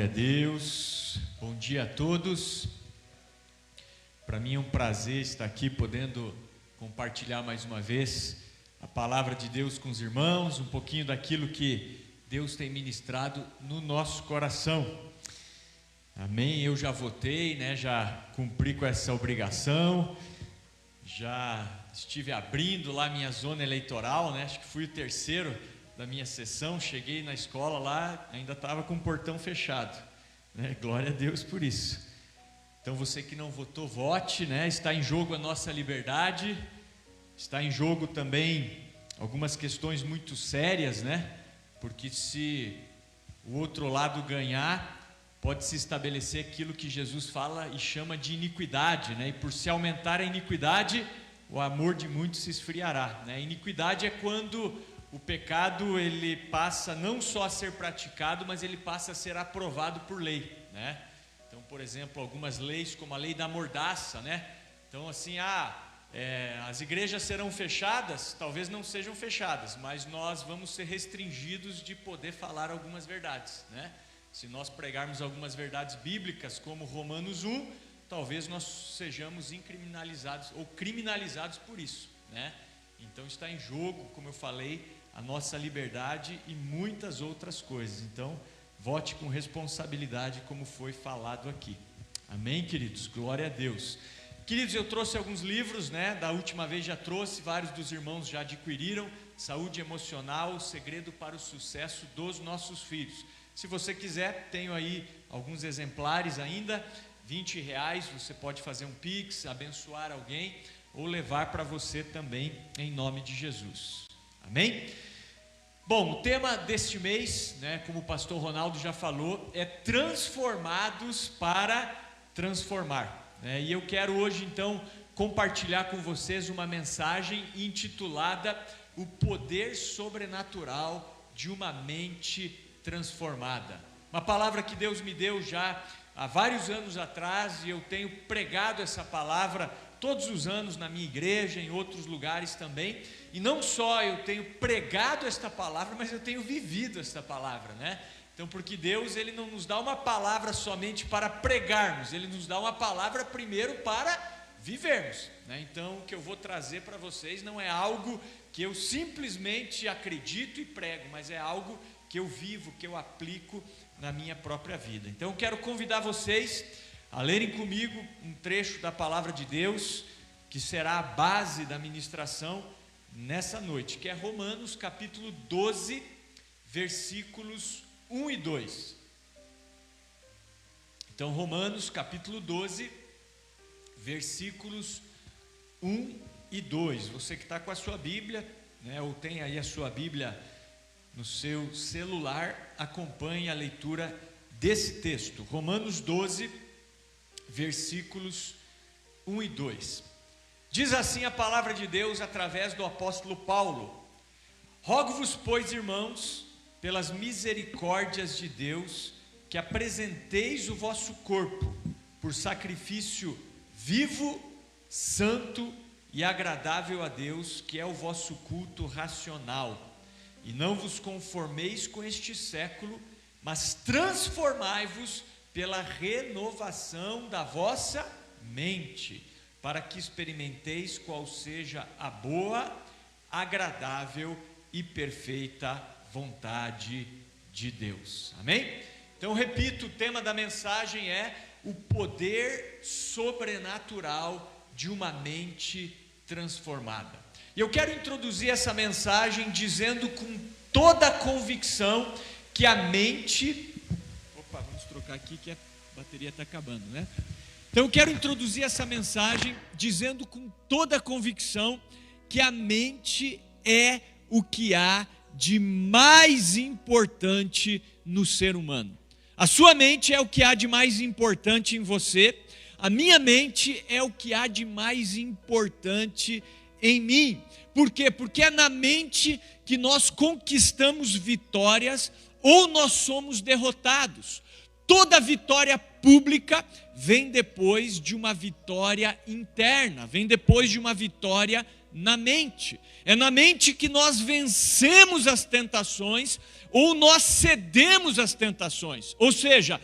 a Deus, bom dia a todos. Para mim é um prazer estar aqui podendo compartilhar mais uma vez a palavra de Deus com os irmãos, um pouquinho daquilo que Deus tem ministrado no nosso coração. Amém? Eu já votei, já cumpri com essa obrigação, já estive abrindo lá minha zona eleitoral, acho que fui o terceiro da minha sessão, cheguei na escola lá, ainda estava com o portão fechado, glória a Deus por isso. Então você que não votou, vote, está em jogo a nossa liberdade, está em jogo também algumas questões muito sérias, porque se o outro lado ganhar, pode se estabelecer aquilo que Jesus fala e chama de iniquidade, e por se aumentar a iniquidade, o amor de muitos se esfriará. Iniquidade é quando o pecado ele passa não só a ser praticado, mas ele passa a ser aprovado por lei, Então, por exemplo, algumas leis, como a lei da mordaça, Então, assim, as igrejas serão fechadas, talvez não sejam fechadas, mas nós vamos ser restringidos de poder falar algumas verdades, Se nós pregarmos algumas verdades bíblicas, como Romanos 1, talvez nós sejamos incriminalizados ou criminalizados por isso, Então está em jogo, como eu falei, a nossa liberdade e muitas outras coisas. Então, vote com responsabilidade, como foi falado aqui. Amém, queridos? Glória a Deus. Queridos, eu trouxe alguns livros, da última vez já trouxe, vários dos irmãos já adquiriram. Saúde Emocional, o segredo para o sucesso dos nossos filhos. Se você quiser, tenho aí alguns exemplares ainda, R$20, você pode fazer um Pix, abençoar alguém ou levar para você também, em nome de Jesus. Amém? Bom, o tema deste mês, como o pastor Ronaldo já falou, é transformados para transformar. E eu quero hoje então compartilhar com vocês uma mensagem intitulada O Poder Sobrenatural de uma Mente Transformada. Uma palavra que Deus me deu já há vários anos atrás e eu tenho pregado essa palavra todos os anos na minha igreja, em outros lugares também, e não só eu tenho pregado esta palavra, mas eu tenho vivido esta palavra, Então, porque Deus, Ele não nos dá uma palavra somente para pregarmos, Ele nos dá uma palavra primeiro para vivermos, Então, o que eu vou trazer para vocês não é algo que eu simplesmente acredito e prego, mas é algo que eu vivo, que eu aplico na minha própria vida. Então, eu quero convidar vocês a lerem comigo um trecho da palavra de Deus, que será a base da ministração nessa noite, que é Romanos capítulo 12, versículos 1 e 2. Então, Romanos capítulo 12, versículos 1 e 2. Você que está com a sua Bíblia, ou tem aí a sua Bíblia no seu celular, acompanhe a leitura desse texto. Romanos 12, versículos 1 e 2. Diz assim a palavra de Deus através do apóstolo Paulo: Rogo-vos, pois, irmãos, pelas misericórdias de Deus, que apresenteis o vosso corpo por sacrifício vivo, santo e agradável a Deus, que é o vosso culto racional. E não vos conformeis com este século, mas transformai-vos pela renovação da vossa mente, para que experimenteis qual seja a boa, agradável e perfeita vontade de Deus. Amém? Então, repito, o tema da mensagem é o poder sobrenatural de uma mente transformada. E eu quero introduzir essa mensagem dizendo com toda a convicção que a mente... Opa, vamos trocar aqui que a bateria está acabando, Então eu quero introduzir essa mensagem dizendo com toda a convicção que a mente é o que há de mais importante no ser humano. A sua mente é o que há de mais importante em você, a minha mente é o que há de mais importante em mim. Por quê? Porque é na mente que nós conquistamos vitórias ou nós somos derrotados. Toda vitória pública vem depois de uma vitória interna, vem depois de uma vitória na mente. É na mente que nós vencemos as tentações, ou nós cedemos às tentações. Ou seja,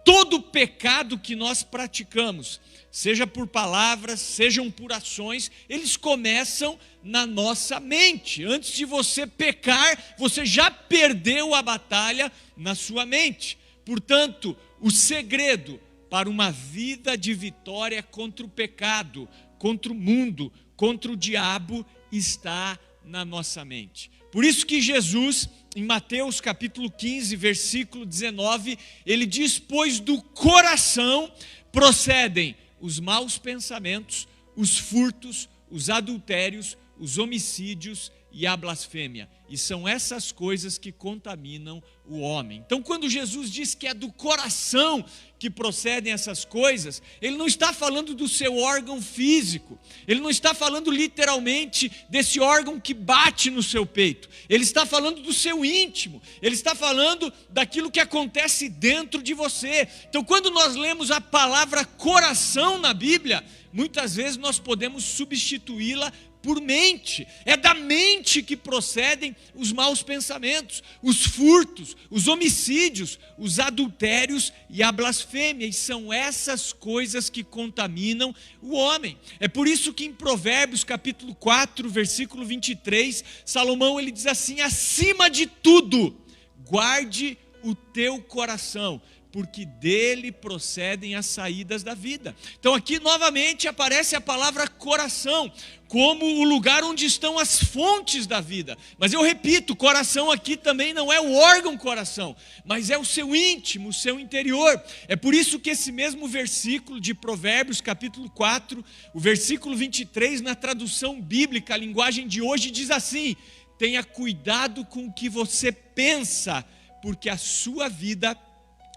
todo pecado que nós praticamos, seja por palavras, sejam por ações, eles começam na nossa mente. Antes de você pecar, você já perdeu a batalha na sua mente. Portanto, o segredo para uma vida de vitória contra o pecado, contra o mundo, contra o diabo, está na nossa mente. Por isso que Jesus, em Mateus capítulo 15, versículo 19, ele diz: pois do coração procedem os maus pensamentos, os furtos, os adultérios, os homicídios e a blasfêmia. E são essas coisas que contaminam o homem. Então, quando Jesus diz que é do coração que procedem essas coisas, ele não está falando do seu órgão físico, ele não está falando literalmente desse órgão que bate no seu peito, ele está falando do seu íntimo, ele está falando daquilo que acontece dentro de você. Então, quando nós lemos a palavra coração na Bíblia, muitas vezes nós podemos substituí-la por mente. É da mente que procedem os maus pensamentos, os furtos, os homicídios, os adultérios e a blasfêmia. E são essas coisas que contaminam o homem. É por isso que em Provérbios capítulo 4, versículo 23, Salomão ele diz assim: acima de tudo, guarde o teu coração, porque dele procedem as saídas da vida. Então aqui novamente aparece a palavra coração, como o lugar onde estão as fontes da vida. Mas eu repito, coração aqui também não é o órgão coração, mas é o seu íntimo, o seu interior. É por isso que esse mesmo versículo de Provérbios capítulo 4, o versículo 23, na tradução bíblica, a linguagem de hoje diz assim: tenha cuidado com o que você pensa, porque a sua vida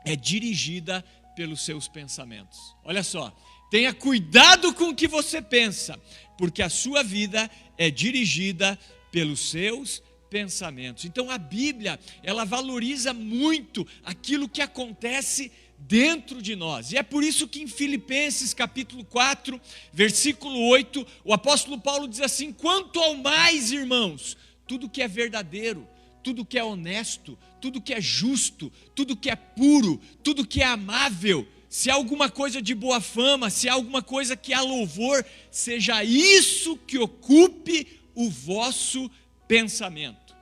é dirigida pelos seus pensamentos. Olha só, tenha cuidado com o que você pensa, porque a sua vida é dirigida pelos seus pensamentos. Então a Bíblia, ela valoriza muito aquilo que acontece dentro de nós. E é por isso que em Filipenses capítulo 4, versículo 8, o apóstolo Paulo diz assim: quanto ao mais, irmãos, tudo que é verdadeiro, tudo que é honesto, tudo que é justo, tudo que é puro, tudo que é amável, se há alguma coisa de boa fama, se há alguma coisa que há louvor, seja isso que ocupe o vosso pensamento.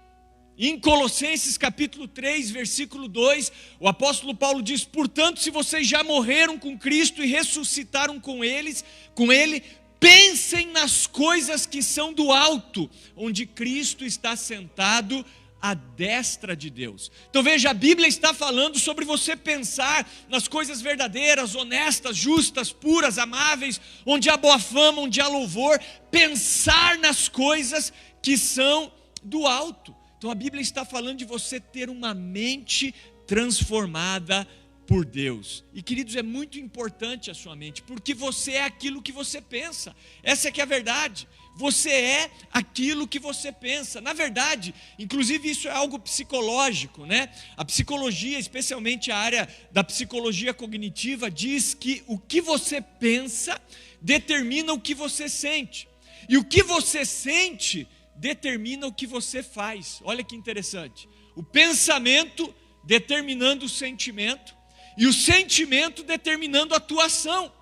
Em Colossenses capítulo 3, versículo 2, o apóstolo Paulo diz: portanto, se vocês já morreram com Cristo e ressuscitaram com Ele, pensem nas coisas que são do alto, onde Cristo está sentado à destra de Deus. Então veja, a Bíblia está falando sobre você pensar nas coisas verdadeiras, honestas, justas, puras, amáveis, onde há boa fama, onde há louvor, pensar nas coisas que são do alto. Então a Bíblia está falando de você ter uma mente transformada por Deus. E queridos, é muito importante a sua mente, porque você é aquilo que você pensa. Essa é que é a verdade. Você é aquilo que você pensa. Na verdade, inclusive isso é algo psicológico, né? A psicologia, especialmente a área da psicologia cognitiva, diz que o que você pensa determina o que você sente. E o que você sente determina o que você faz. Olha que interessante. O pensamento determinando o sentimento e o sentimento determinando a tua ação.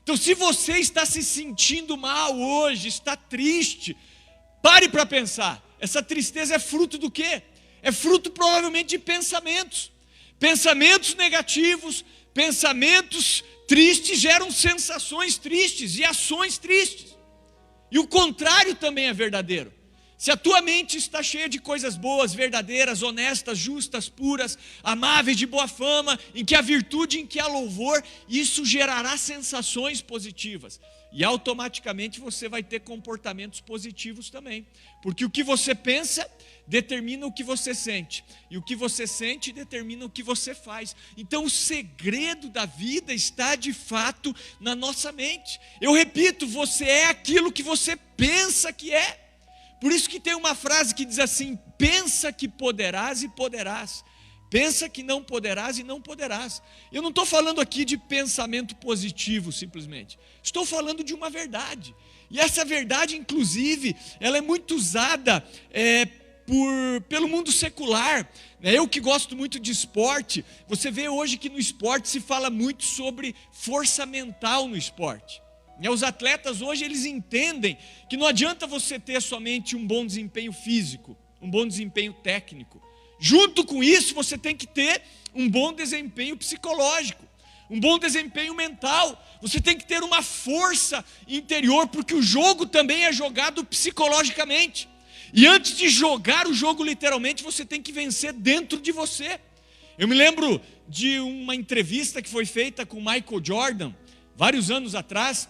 Então, se você está se sentindo mal hoje, está triste, pare para pensar. Essa tristeza é fruto do quê? É fruto provavelmente de pensamentos. Pensamentos negativos, pensamentos tristes geram sensações tristes e ações tristes. E o contrário também é verdadeiro. Se a tua mente está cheia de coisas boas, verdadeiras, honestas, justas, puras, amáveis, de boa fama, em que há virtude, em que há louvor, isso gerará sensações positivas. E automaticamente você vai ter comportamentos positivos também. Porque o que você pensa determina o que você sente. E o que você sente determina o que você faz. Então o segredo da vida está de fato na nossa mente. Eu repito, você é aquilo que você pensa que é. Por isso que tem uma frase que diz assim: pensa que poderás e poderás, pensa que não poderás e não poderás. Eu não estou falando aqui de pensamento positivo simplesmente, estou falando de uma verdade. E essa verdade, inclusive, ela é muito usada pelo mundo secular. Eu que gosto muito de esporte, você vê hoje que no esporte se fala muito sobre força mental no esporte. Os atletas hoje eles entendem que não adianta você ter somente um bom desempenho físico, um bom desempenho técnico. Junto com isso você tem que ter um bom desempenho psicológico, um bom desempenho mental. Você tem que ter uma força interior, porque o jogo também é jogado psicologicamente. E antes de jogar o jogo literalmente, você tem que vencer dentro de você. Eu me lembro de uma entrevista que foi feita com Michael Jordan, vários anos atrás,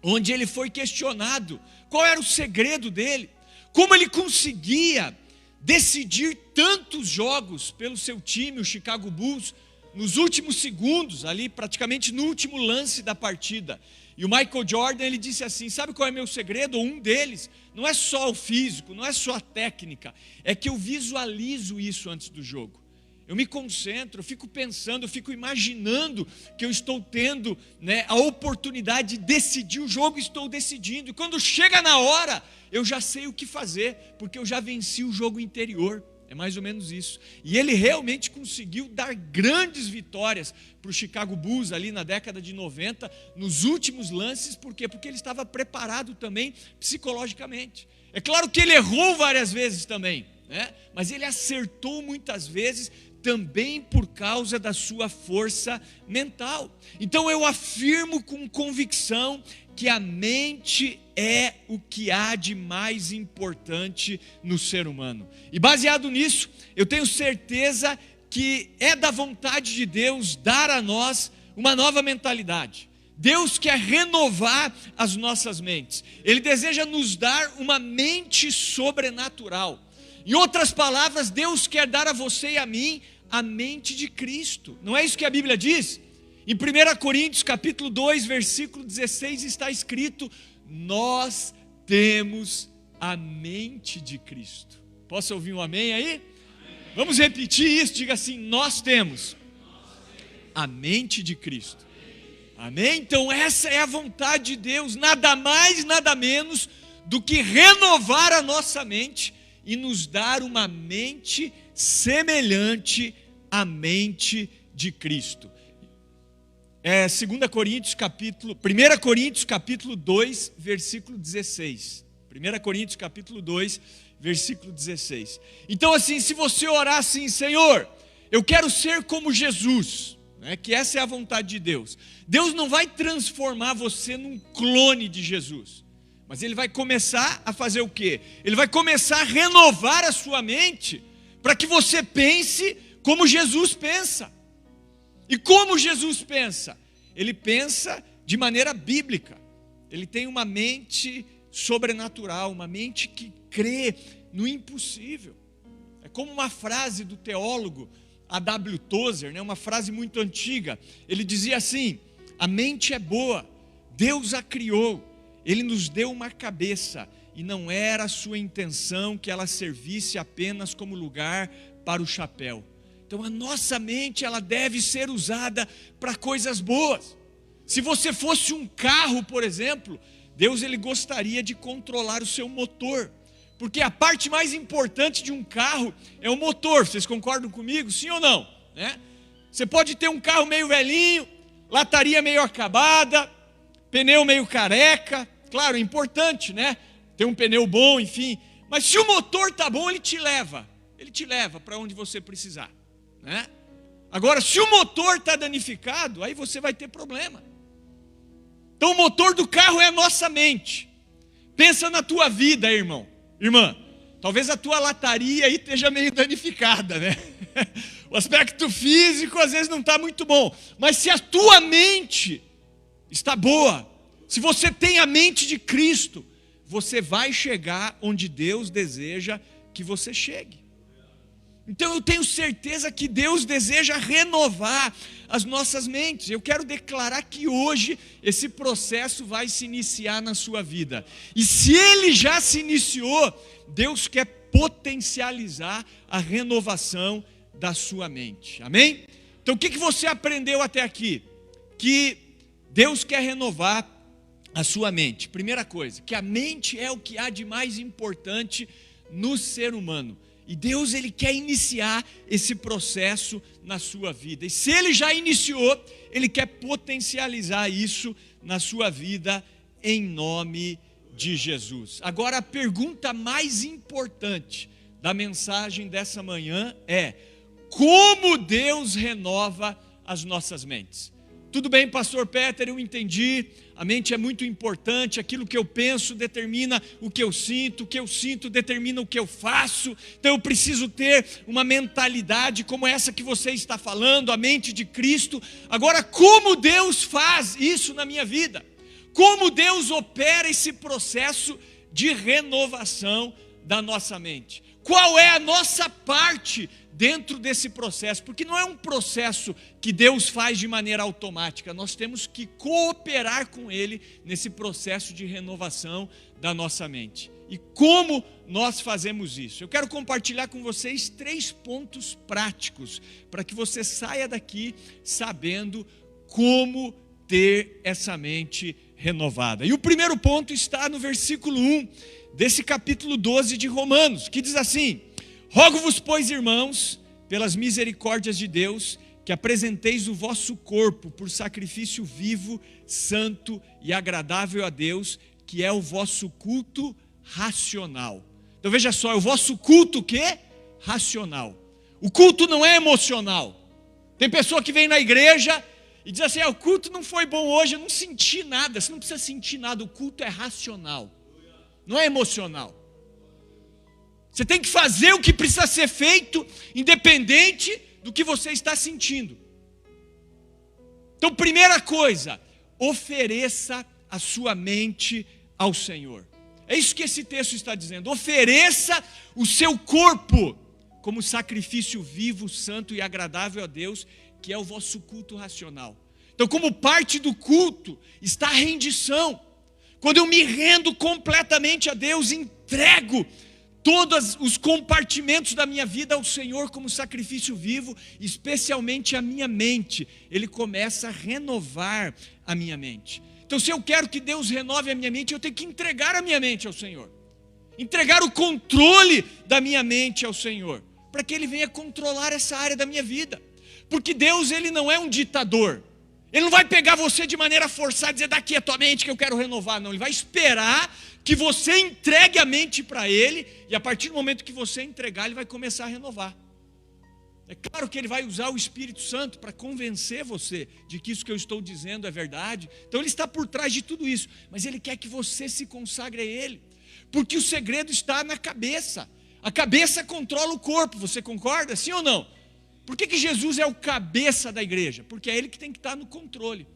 onde ele foi questionado qual era o segredo dele, como ele conseguia decidir tantos jogos pelo seu time, o Chicago Bulls, nos últimos segundos, ali praticamente no último lance da partida. E o Michael Jordan, ele disse assim: sabe qual é meu segredo? Um deles, não é só o físico, não é só a técnica, é que eu visualizo isso antes do jogo. Eu me concentro, eu fico pensando, eu fico imaginando que eu estou tendo, a oportunidade de decidir o jogo, estou decidindo. E quando chega na hora, eu já sei o que fazer, porque eu já venci o jogo interior. É mais ou menos isso. E ele realmente conseguiu dar grandes vitórias para o Chicago Bulls ali na década de 90, nos últimos lances. Por quê? Porque ele estava preparado também psicologicamente. É claro que ele errou várias vezes também, mas ele acertou muitas vezes também por causa da sua força mental. Então eu afirmo com convicção que a mente é o que há de mais importante no ser humano. E baseado nisso, eu tenho certeza que é da vontade de Deus dar a nós uma nova mentalidade. Deus quer renovar as nossas mentes. Ele deseja nos dar uma mente sobrenatural. Em outras palavras, Deus quer dar a você e a mim a mente de Cristo. Não é isso que a Bíblia diz? Em 1 Coríntios capítulo 2, versículo 16 está escrito: nós temos a mente de Cristo. Posso ouvir um amém aí? Amém. Vamos repetir isso, diga assim: nós temos a mente de Cristo. Amém? Então essa é a vontade de Deus, nada mais, nada menos do que renovar a nossa mente e nos dar uma mente semelhante à mente de Cristo. 1 Coríntios capítulo 2, versículo 16. 1 Coríntios capítulo 2, versículo 16. Então assim, se você orar assim: Senhor, eu quero ser como Jesus, que essa é a vontade de Deus. Deus não vai transformar você num clone de Jesus, mas Ele vai começar a fazer o quê? Ele vai começar a renovar a sua mente, para que você pense como Jesus pensa. E como Jesus pensa? Ele pensa de maneira bíblica. Ele tem uma mente sobrenatural, uma mente que crê no impossível. É como uma frase do teólogo A.W. Tozer, uma frase muito antiga. Ele dizia assim: a mente é boa, Deus a criou, Ele nos deu uma cabeça, e não era a sua intenção que ela servisse apenas como lugar para o chapéu. Então a nossa mente, ela deve ser usada para coisas boas. Se você fosse um carro, por exemplo, Deus ele gostaria de controlar o seu motor, porque a parte mais importante de um carro é o motor. Vocês concordam comigo? Sim ou não? Você pode ter um carro meio velhinho, lataria meio acabada, pneu meio careca. Claro, é importante, ter um pneu bom, enfim. Mas se o motor está bom, ele te leva para onde você precisar. Agora, se o motor está danificado, aí você vai ter problema. Então o motor do carro é a nossa mente. Pensa na tua vida, irmão, irmã. Talvez a tua lataria aí esteja meio danificada, O aspecto físico às vezes não está muito bom. Mas se a tua mente está boa, se você tem a mente de Cristo, você vai chegar onde Deus deseja que você chegue. Então eu tenho certeza que Deus deseja renovar as nossas mentes. Eu quero declarar que hoje esse processo vai se iniciar na sua vida. E se ele já se iniciou, Deus quer potencializar a renovação da sua mente. Amém? Então o que você aprendeu até aqui? Que Deus quer renovar a sua mente. Primeira coisa, que a mente é o que há de mais importante no ser humano. E Deus, Ele quer iniciar esse processo na sua vida. E se Ele já iniciou, Ele quer potencializar isso na sua vida, em nome de Jesus. Agora, a pergunta mais importante da mensagem dessa manhã é: como Deus renova as nossas mentes? Tudo bem, pastor Peter, eu entendi, a mente é muito importante, aquilo que eu penso determina o que eu sinto determina o que eu faço, então eu preciso ter uma mentalidade como essa que você está falando, a mente de Cristo. Agora, como Deus faz isso na minha vida? Como Deus opera esse processo de renovação da nossa mente? Qual é a nossa parte dentro desse processo? Porque não é um processo que Deus faz de maneira automática, nós temos que cooperar com Ele nesse processo de renovação da nossa mente. E como nós fazemos isso? Eu quero compartilhar com vocês 3 pontos práticos, para que você saia daqui sabendo como ter essa mente renovada. E o primeiro ponto está no versículo 1 desse capítulo 12 de Romanos, que diz assim: rogo-vos, pois, irmãos, pelas misericórdias de Deus, que apresenteis o vosso corpo por sacrifício vivo, santo e agradável a Deus, que é o vosso culto racional. Então veja só, é o vosso culto o quê? Racional. O culto não é emocional. Tem pessoa que vem na igreja e diz assim: o culto não foi bom hoje, eu não senti nada. Você não precisa sentir nada, o culto é racional, não é emocional. Você tem que fazer o que precisa ser feito, independente do que você está sentindo. Então, primeira coisa, ofereça a sua mente ao Senhor. É isso que esse texto está dizendo. Ofereça o seu corpo como sacrifício vivo, santo e agradável a Deus, que é o vosso culto racional. Então, como parte do culto está a rendição. Quando eu me rendo completamente a Deus, entrego todos os compartimentos da minha vida ao Senhor como sacrifício vivo, especialmente a minha mente, Ele começa a renovar a minha mente. Então, se eu quero que Deus renove a minha mente, eu tenho que entregar a minha mente ao Senhor, entregar o controle da minha mente ao Senhor, para que Ele venha controlar essa área da minha vida. Porque Deus, Ele não é um ditador. Ele não vai pegar você de maneira forçada e dizer: daqui a tua mente que eu quero renovar. Não, Ele vai esperar que você entregue a mente para Ele, e a partir do momento que você entregar, Ele vai começar a renovar. É claro que Ele vai usar o Espírito Santo para convencer você de que isso que eu estou dizendo é verdade. Então Ele está por trás de tudo isso, mas Ele quer que você se consagre a Ele, porque o segredo está na cabeça. A cabeça controla o corpo, você concorda? Sim ou não? Por que Jesus é o cabeça da igreja? Porque é Ele que tem que estar no controle.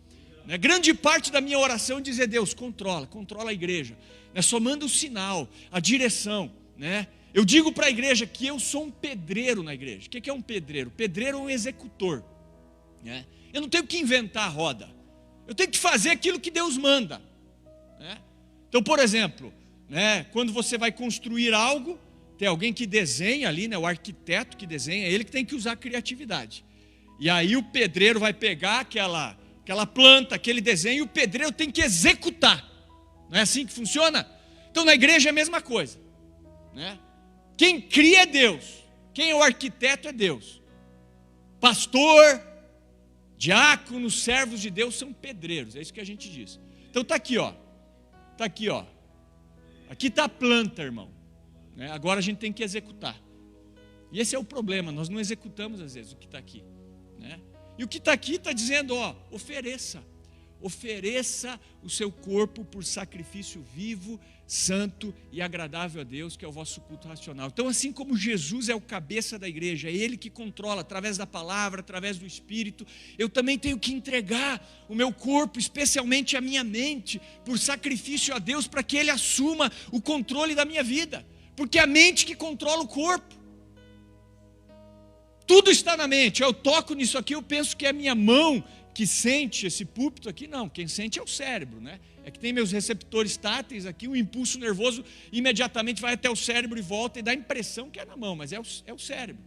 Grande parte da minha oração é dizer: Deus, controla a igreja. Só manda o sinal, a direção. Eu digo para a igreja que eu sou um pedreiro na igreja. O que é um pedreiro? Pedreiro é um executor. Eu não tenho que inventar a roda. Eu tenho que fazer aquilo que Deus manda. Então, por exemplo, quando você vai construir algo, tem alguém que desenha ali, o arquiteto que desenha, ele que tem que usar a criatividade. E aí o pedreiro vai pegar aquela planta, aquele desenho, e o pedreiro tem que executar. Não é assim que funciona? Então na igreja é a mesma coisa. Quem cria é Deus, quem é o arquiteto é Deus. Pastor, diácono, servos de Deus são pedreiros, é isso que a gente diz. Então está aqui, ó. Aqui está a planta, irmão. Agora a gente tem que executar. E esse é o problema, nós não executamos às vezes o que está aqui. E o que está aqui está dizendo: ofereça o seu corpo por sacrifício vivo, santo e agradável a Deus, que é o vosso culto racional. Então, assim como Jesus é o cabeça da igreja, é Ele que controla através da palavra, através do Espírito, eu também tenho que entregar o meu corpo, especialmente a minha mente, por sacrifício a Deus, para que Ele assuma o controle da minha vida. Porque é a mente que controla o corpo. Tudo está na mente. Eu toco nisso aqui, eu penso que é a minha mão que sente esse púlpito aqui. Não, quem sente é o cérebro, É que tem meus receptores táteis aqui, o impulso nervoso imediatamente vai até o cérebro e volta, e dá a impressão que é na mão, mas é o cérebro.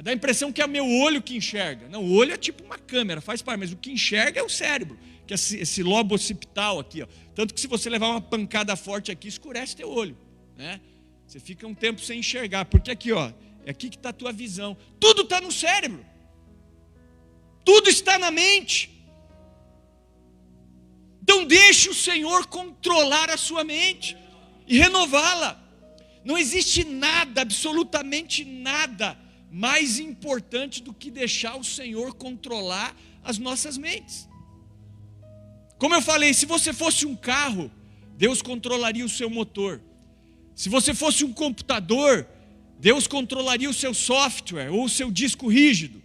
Dá a impressão que é o meu olho que enxerga. Não, o olho é tipo uma câmera, faz parte, mas o que enxerga é o cérebro, que é esse lobo occipital aqui. Tanto que se você levar uma pancada forte aqui, escurece teu olho. Você fica um tempo sem enxergar, porque aqui, ó, é aqui que está a tua visão. Tudo está no cérebro. Tudo está na mente. Então deixe o Senhor controlar a sua mente e renová-la. Não existe nada, absolutamente nada, mais importante do que deixar o Senhor controlar as nossas mentes. Como eu falei, se você fosse um carro, Deus controlaria o seu motor. Se você fosse um computador, Deus controlaria o seu software ou o seu disco rígido.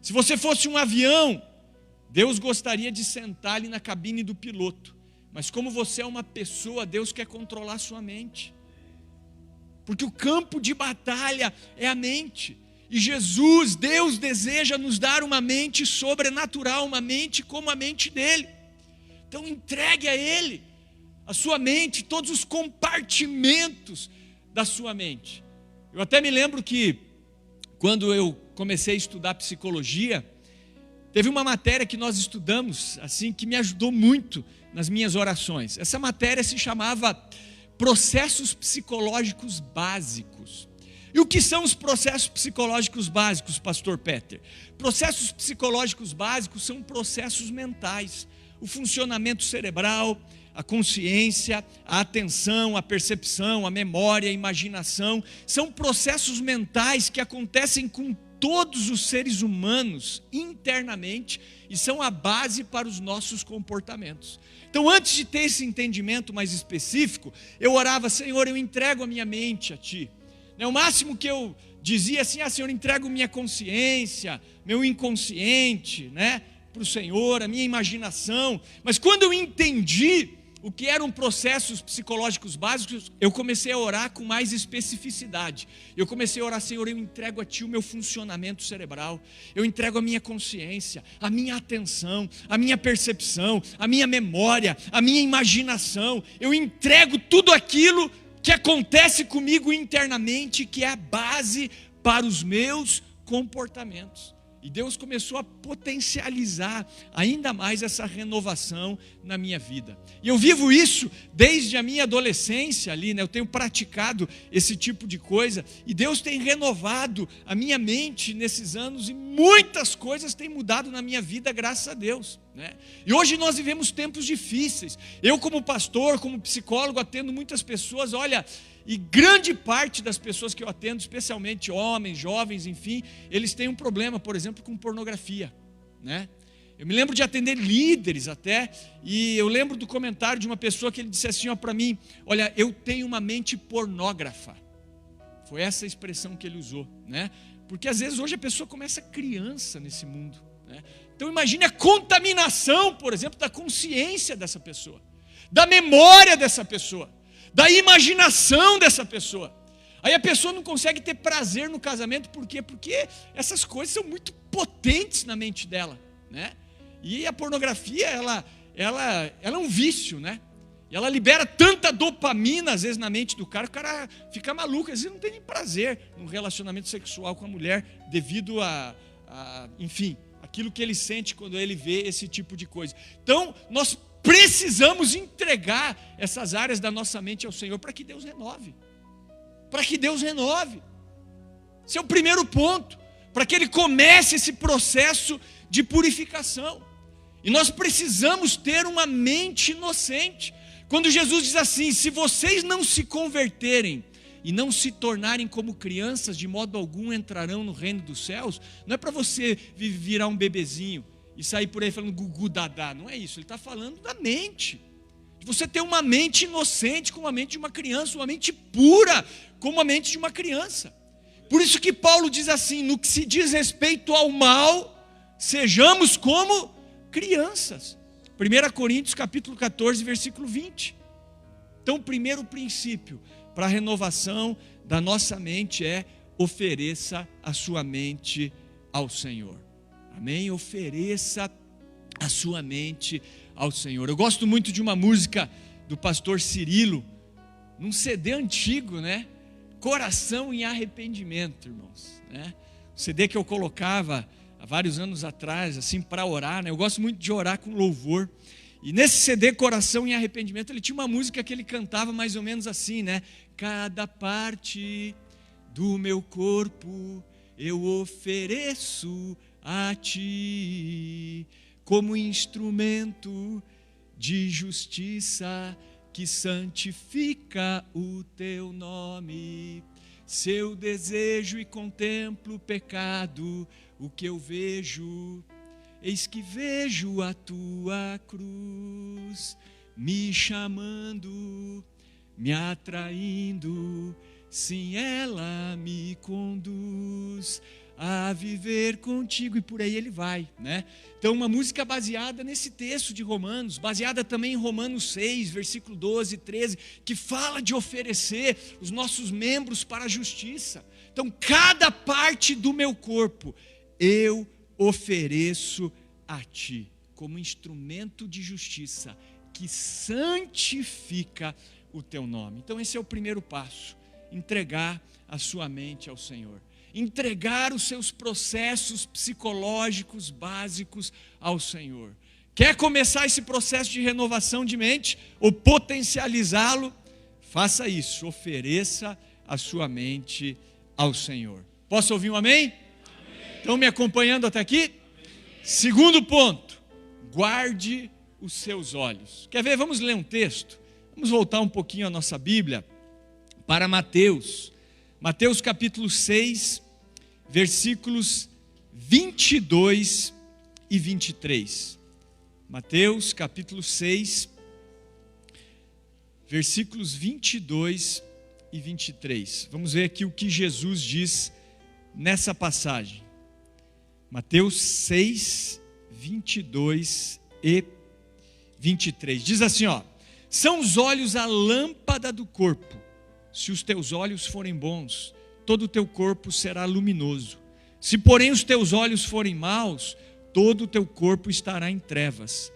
Se você fosse um avião, Deus gostaria de sentar ali na cabine do piloto. Mas como você é uma pessoa, Deus quer controlar a sua mente. Porque o campo de batalha é a mente. E Jesus, Deus, deseja nos dar uma mente sobrenatural, uma mente como a mente dele. Então entregue a Ele a sua mente, todos os compartimentos da sua mente. Eu até me lembro que, quando eu comecei a estudar psicologia, teve uma matéria que nós estudamos, assim, que me ajudou muito nas minhas orações. Essa matéria se chamava Processos Psicológicos Básicos. E o que são os processos psicológicos básicos, pastor Peter? Processos psicológicos básicos são processos mentais. O funcionamento cerebral, a consciência, a atenção, a percepção, a memória, a imaginação, são processos mentais que acontecem com todos os seres humanos internamente e são a base para os nossos comportamentos. Então, antes de ter esse entendimento mais específico, eu orava: Senhor, eu entrego a minha mente a Ti. O máximo que eu dizia assim: Senhor, entrego minha consciência, meu inconsciente, para o Senhor, a minha imaginação. Mas quando eu entendi o que eram processos psicológicos básicos, eu comecei a orar com mais especificidade. Eu comecei a orar: Senhor, eu entrego a Ti o meu funcionamento cerebral, eu entrego a minha consciência, a minha atenção, a minha percepção, a minha memória, a minha imaginação. Eu entrego tudo aquilo que acontece comigo internamente, que é a base para os meus comportamentos. E Deus começou a potencializar ainda mais essa renovação na minha vida. E eu vivo isso desde a minha adolescência ali, eu tenho praticado esse tipo de coisa. E Deus tem renovado a minha mente nesses anos e muitas coisas têm mudado na minha vida, graças a Deus. E hoje nós vivemos tempos difíceis. Eu, como pastor, como psicólogo, atendo muitas pessoas, e grande parte das pessoas que eu atendo, especialmente homens, jovens, enfim, eles têm um problema, por exemplo, com pornografia, Eu me lembro de atender líderes até, e eu lembro do comentário de uma pessoa que ele disse assim para mim: olha, eu tenho uma mente pornógrafa. Foi essa a expressão que ele usou, Porque às vezes hoje a pessoa começa criança nesse mundo, Então imagine a contaminação, por exemplo, da consciência dessa pessoa, da memória dessa pessoa, da imaginação dessa pessoa. Aí a pessoa não consegue ter prazer no casamento. Por quê? Porque essas coisas são muito potentes na mente dela, E a pornografia, ela é um vício, E ela libera tanta dopamina, às vezes, na mente do cara, o cara fica maluco, às vezes não tem nem prazer no relacionamento sexual com a mulher, devido enfim, aquilo que ele sente quando ele vê esse tipo de coisa. Então, nós precisamos entregar essas áreas da nossa mente ao Senhor para que Deus renove. Para que Deus renove. Esse é o primeiro ponto. Para que Ele comece esse processo de purificação. E nós precisamos ter uma mente inocente. Quando Jesus diz assim: se vocês não se converterem e não se tornarem como crianças, de modo algum entrarão no reino dos céus, não é para você virar um bebezinho e sair por aí falando gugu dadá, não é isso. Ele está falando da mente, de você ter uma mente inocente como a mente de uma criança, uma mente pura como a mente de uma criança. Por isso que Paulo diz assim: no que se diz respeito ao mal, sejamos como crianças. 1 Coríntios capítulo 14, versículo 20. Então, o primeiro princípio para a renovação da nossa mente é: ofereça a sua mente ao Senhor. Amém? Ofereça a sua mente ao Senhor. Eu gosto muito de uma música do pastor Cirilo, num CD antigo, Coração em Arrependimento, irmãos. O CD que eu colocava há vários anos atrás, assim, para orar, Eu gosto muito de orar com louvor. E nesse CD, Coração em Arrependimento, ele tinha uma música que ele cantava mais ou menos assim, né? Cada parte do meu corpo eu ofereço a ti, como instrumento de justiça que santifica o teu nome. Se eu desejo e contemplo o pecado, o que eu vejo, eis que vejo a tua cruz, me chamando, me atraindo, sim, ela me conduz a viver contigo, e por aí ele vai, né? Então, uma música baseada nesse texto de Romanos, baseada também em Romanos 6, versículo 12 e 13, que fala de oferecer os nossos membros para a justiça. Então, cada parte do meu corpo eu ofereço a ti, como instrumento de justiça que santifica o teu nome. Então, esse é o primeiro passo: entregar a sua mente ao Senhor, entregar os seus processos psicológicos básicos ao Senhor. Quer começar esse processo de renovação de mente ou potencializá-lo? Faça isso, ofereça a sua mente ao Senhor. Posso ouvir um amém? Amém. Estão me acompanhando até aqui? Amém. Segundo ponto, guarde os seus olhos. Quer ver? Vamos ler um texto. Vamos voltar um pouquinho a nossa Bíblia para Mateus capítulo 6, versículos 22 e 23. Mateus capítulo 6, versículos 22 e 23. Vamos ver aqui o que Jesus diz nessa passagem. Mateus 6, 22 e 23. Diz assim, ó: são os olhos a lâmpada do corpo. Se os teus olhos forem bons, todo o teu corpo será luminoso. Se, porém, os teus olhos forem maus, todo o teu corpo estará em trevas.